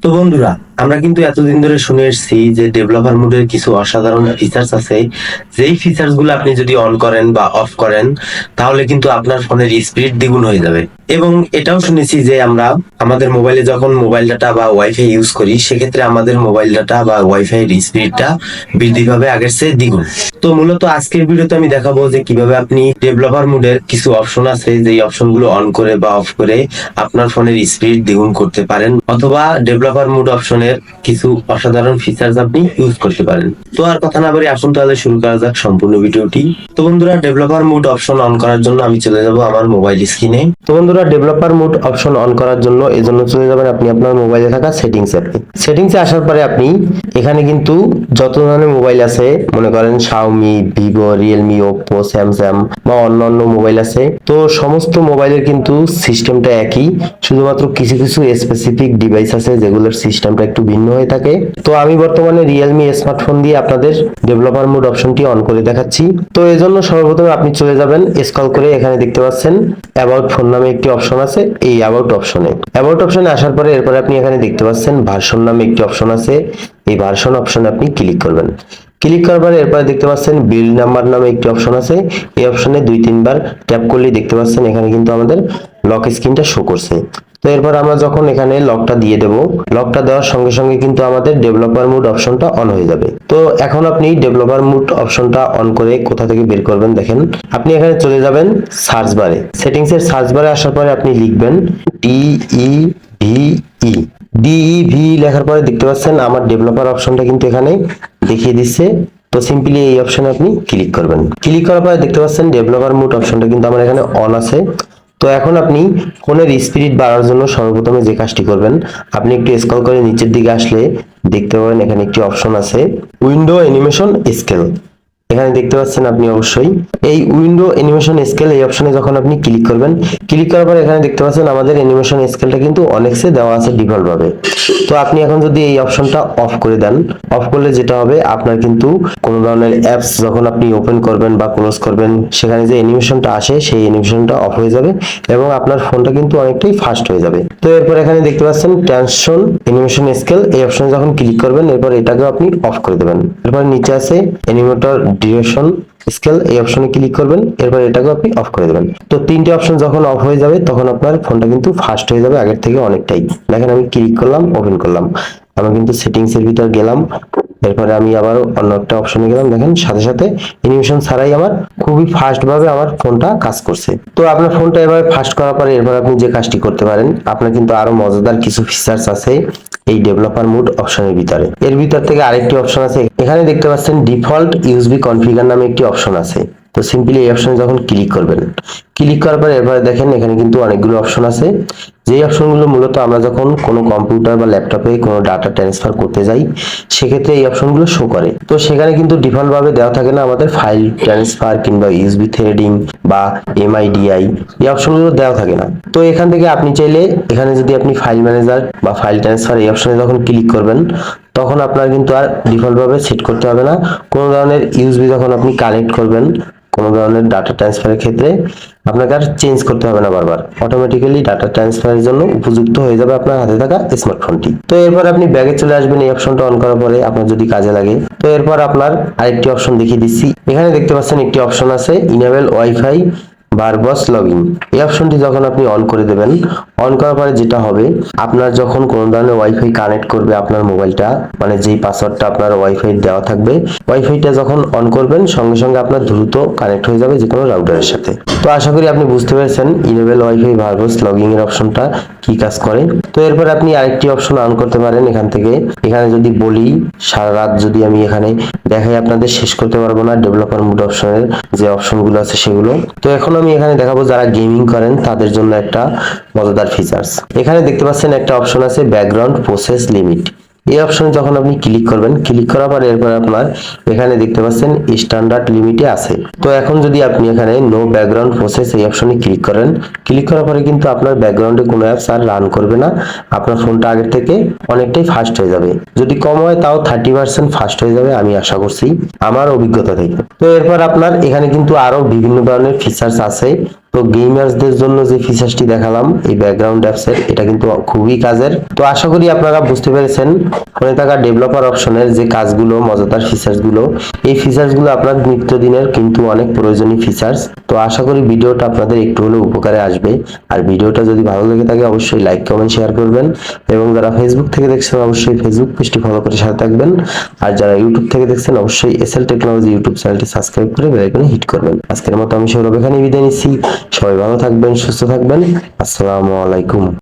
তো বন্ধুরা, আমরা কিন্তু এতদিন ধরে শুনে এসেছি যে ডেভেলপার মোডের কিছু অসাধারণ ফিচার্স আছে। যেই ফিচার্স গুলো আপনি যদি অন করেন বা অফ করেন, তাহলে কিন্তু আপনার ফোনের স্পিড দ্বিগুণ হয়ে যাবে। এবং এটাও শুনেছি যে আমরা আমাদের মোবাইলে যখন মোবাইল ডাটা বা ওয়াইফাই ইউজ করি, সেক্ষেত্রে আমাদের মোবাইল ডাটা বা ওয়াইফাই এর স্পিডটা বৃদ্ধি পাবে আগের চেয়ে দ্বিগুণ। তো মূলত আজকের ভিডিওতে আমি দেখাবো যে কিভাবে আপনি ডেভেলপার মোডের কিছু অপশন আছে, যেই অপশনগুলো অন করে বা অফ করে আপনার ফোনের স্পিড দ্বিগুণ করতে পারেন, অথবা ডেভেলপার মোড অপশনের কিছু অসাধারণ ফিচার্স আপনি ইউজ করতে পারেন। তো আর কথা না বলে আসুন তাহলে শুরু করা যাক সম্পূর্ণ ভিডিওটি। তো বন্ধুরা, ডেভেলপার মোড অপশন অন করার জন্য আমি চলে যাব আমার মোবাইল স্ক্রিনে। তো বন্ধুরা, ডেভেলপার মোড অপশন অন করার জন্য এজন্য চলে যাবেন আপনি আপনার মোবাইলে থাকা সেটিংস অ্যাপে। সেটিংসে আসার পরে আপনি এখানে কিন্তু যত ধরনের মোবাইল আছে, মনে করেন Xiaomi, Vivo, Realme, Oppo, Samsung বা অন্যান্য মোবাইল আছে, তো সমস্ত মোবাইলের কিন্তু সিস্টেমটা একই, শুধুমাত্র কিছু কিছু স্পেসিফিক ডিভাইস আছে যেগুলোর সিস্টেমটা একটু ভিন্ন হয়ে থাকে। তো আমি বর্তমানে রিয়েলমি স্মার্টফোন দিয়ে আপনাদের ডেভেলপার মোড অপশনটি অন করে দেখাচ্ছি। তো এজন্য সর্বপ্রথমে আপনি চলে যাবেন স্ক্রল করে, এখানে দেখতে পাচ্ছেন অ্যাবাউট ফোন নামে একটি অপশন আছে। এই অ্যাবাউট অপশনে আসার পরে এরপরে আপনি এখানে দেখতে পাচ্ছেন ভার্সন নামে একটি অপশন আছে। এই ভার্সন অপশনে আপনি ক্লিক করবেন। ক্লিক করার পরে এরপরে দেখতে পাচ্ছেন বিল্ড নাম্বার নামে একটি অপশন আছে। এই অপশনে 2-3 বার ট্যাপ করলেই দেখতে পাচ্ছেন এখানে কিন্তু আমাদের লক স্ক্রিনটা শো করছে। তো এরপর আমরা যখন এখানে লকটা দিয়ে দেব, লকটা দেওয়ার সঙ্গে সঙ্গে কিন্তু আমাদের ডেভেলপার মোড অপশনটা অন হয়ে যাবে। তো এখন আপনি ডেভেলপার মোড অপশনটা অন করে কোথা থেকে বের করবেন দেখেন, আপনি এখানে চলে যাবেন সার্চ বারে। সেটিংস এর সার্চ বারে আসার পরে আপনি লিখবেন DEVE। DEV লেখার পরে দেখতে পাচ্ছেন আমার ডেভেলপার অপশনটা কিন্তু এখানে দেখিয়ে দিচ্ছে। তো সিম্পলি এই অপশনে আপনি ক্লিক করবেন। ক্লিক করার পরে দেখতে পাচ্ছেন ডেভেলপার মোড অপশনটা কিন্তু আমার এখানে অন আছে। তো এখন আপনি ফোনের স্পিড বাড়ানোর জন্য সর্বপ্রথমে যে কাজটি করবেন, আপনি একটু স্ক্রল করে নিচের দিকে আসলে দেখতে পাবেন এখানে একটি অপশন আছে উইন্ডো অ্যানিমেশন স্কেল। এখানে দেখতে পাচ্ছেন আপনি অবশ্যই এই উইন্ডো অ্যানিমেশন স্কেল, এই অপশনে যখন আপনি ক্লিক করবেন, ক্লিক করার পর এখানে দেখতে পাচ্ছেন আমাদের অ্যানিমেশন স্কেলটা কিন্তু অনেক্সে দেওয়া আছে ডিফল্ট ভাবে। তো আপনি এখন যদি এই অপশনটা অফ করে দেন, অফ করলে যেটা হবে, আপনার কিন্তু কোনো ধরনের অ্যাপস যখন আপনি ওপেন করবেন বা ক্লোজ করবেন, সেখানে যে অ্যানিমেশনটা আসে সেই অ্যানিমেশনটা অফ হয়ে যাবে এবং আপনার ফোনটা কিন্তু অনেকটাই ফাস্ট হয়ে যাবে। তো এরপর এখানে দেখতে পাচ্ছেন ট্রানজিশন অ্যানিমেশন স্কেল, এই অপশনে যখন ক্লিক করবেন এরপর এটাকেও আপনি অফ করে দেবেন। এরপর নিচে আছে অ্যানিমেটর ডিউরেশন স্কেল, এই অপশনে ক্লিক করবেন, এরপর এটাকে আপনি অফ করে দেবেন। তো তিনটে অপশন যখন অফ হয়ে যাবে তখন আপনার ফোনটা কিন্তু ফাস্ট হয়ে যাবে আগের থেকে অনেকটাই। দেখেন আমি ক্লিক করলাম, ওপেন করলাম, আমি কিন্তু সেটিংস এর ভিতর গেলাম, এরপরে আমি আবার অন্য একটা অপশনে গেলাম, দেখেন সাথে সাথে অ্যানিমেশন ছাড়াই আমার খুবই ফাস্ট ভাবে আমার ফোনটা কাজ করছে। তো আপনার ফোনটা এভাবে ফাস্ট করার পরে এরপর আপনি যে কাজটি করতে পারেন, আপনার কিন্তু আরো মজাদার কিছু ফিচার্স আছে এই ডেভেলপার মোড অপশনের ভিতরে। এর ভিতর থেকে আরেকটি অপশন আছে, এখানে দেখতে পাচ্ছেন ডিফল্ট ইউএসবি কনফিগার নামে একটি অপশন আছে। তো সিম্পলি এই অপশনে যখন ক্লিক করবেন, ক্লিক করার পরে এরপরে দেখেন এখানে কিন্তু অনেকগুলো অপশন আছে। যেই অপশনগুলো মূলত আমরা যখন কোনো কম্পিউটার বা ল্যাপটপে কোনো ডাটা ট্রান্সফার করতে যাই, সেক্ষেত্রে এই অপশনগুলো শো করে। তো সেখানে কিন্তু ডিফল্ট ভাবে দেওয়া থাকে না আমাদের ফাইল ট্রান্সফার কিংবা ইউএসবি থ্রেডিং বা এমআইডিআই, এই অপশনগুলো দেওয়া থাকে না। তো এখান থেকে আপনি চাইলে এখানে যদি আপনি ফাইল ম্যানেজার বা ফাইল ট্রান্সফার এই অপশনে যখন ক্লিক করবেন, তখন আপনার কিন্তু আর ডিফল্ট ভাবে সেট করতে হবে না। কোনো ধরনের ইউএসবি যখন আপনি কানেক্ট করবেন কোনো ধরনের ডাটা ট্রান্সফারের ক্ষেত্রে, আপনাকে আর চেঞ্জ করতে হবে না বারবার, অটোমেটিক্যালি ডাটা ট্রান্সফারের জন্য উপযুক্ত হয়ে যাবে আপনার হাতে থাকা স্মার্টফোনটি। তো এরপর আপনি ব্যাগে চলে আসবেন এই অপশনটা অন করার পরে আপনার যদি কাজে লাগে। তো এরপর আপনার আরেকটি অপশন দেখিয়ে দিচ্ছি, এখানে দেখতে পাচ্ছেন একটি অপশন আছে ইনেবল ওয়াইফাই ভারবস লগইন। এই অপশনটি যখন আপনি অন করে দেবেন, অন করার পরে যেটা হবে, আপনার যখন কোনো ধরনের ওয়াইফাই কানেক্ট করবে আপনার মোবাইলটা, মানে যেই পাসওয়ার্ডটা আপনার ওয়াইফাই দেওয়া থাকবে, ওয়াইফাইটা যখন অন করবেন সঙ্গে সঙ্গে আপনার দ্রুত কানেক্ট হয়ে যাবে যে কোনো রাউটারের সাথে। তো আশা করি আপনি বুঝতে পেরেছেন ইনেবল ওয়াইফাই ভারবস লগইন এর অপশনটা কি কাজ করে। তো এরপর আপনি আরেকটি অপশন অন করতে পারেন এখান থেকে। এখানে যদি বলি, সারা রাত যদি আমি এখানে দেখাই আপনাদের শেষ করতে পারবো না ডেভেলপার মোড অপশনের যে অপশনগুলো আছে সেগুলো। তো এখন আমি এখানে দেখাবো যারা গেমিং করেন তাদের জন্য একটা মজাদার ফিচার্স। এখানে দেখতে পাচ্ছেন একটা অপশন আছে ব্যাকগ্রাউন্ড প্রসেস লিমিট। এই অপশনে যখন আপনি ক্লিক করবেন, ক্লিক করার পরে এরপর আপনার এখানে দেখতে পাচ্ছেন স্ট্যান্ডার্ড লিমিটে আছে। তো এখন যদি আপনি এখানে নো ব্যাকগ্রাউন্ড প্রসেস এই অপশনে ক্লিক করেন, ক্লিক করার পরে কিন্তু আপনার ব্যাকগ্রাউন্ডে কোনো অ্যাপস আর রান করবে না, আপনার ফোনটা আগের থেকে অনেকটাই ফাস্ট হয়ে যাবে। যদি কম হয় তাও 30% ফাস্ট হয়ে যাবে, আমি আশা করছি আমার অভিজ্ঞতা থেকে। তো এরপর আপনার এখানে কিন্তু আরো বিভিন্ন ধরনের ফিচার্স আছে তো গেমার্সদের জন্য যে ফিচারসটি দেখালাম এই ব্যাকগ্রাউন্ড অ্যাপসের, এটা কিন্তু খুবই কাজের। তো আশা করি আপনারা বুঝতে পেরেছেন ফোনে থাকা ডেভেলপার অপশনের যে কাজগুলো, মজাদার ফিচার্স গুলো, এই ফিচার্স গুলো আপনার নিত্যদিনের কিন্তু অনেক প্রয়োজনীয় ফিচার্স। তো আশা করি ভিডিওটা আপনাদের একটু হলেও উপকারে আসবে। আর ভিডিওটা যদি ভালো লেগে থাকে অবশ্যই লাইক কমেন্ট শেয়ার করবেন, এবং যারা ফেসবুক থেকে দেখছেন অবশ্যই ফেসবুক পেজটি ফলো করে সাথে থাকবেন। আর যারা ইউটিউব থেকে দেখছেন অবশ্যই এসএল টেকনোলজি ইউটিউব চ্যানেলটি সাবস্ক্রাইব করে বেল আইকনে হিট করবেন। আজকের মতো আমি সৌরভ এখানে বিদায় নিচ্ছি। সবাই ভালো থাকবেন, সুস্থ থাকবেন। আসসালামু আলাইকুম।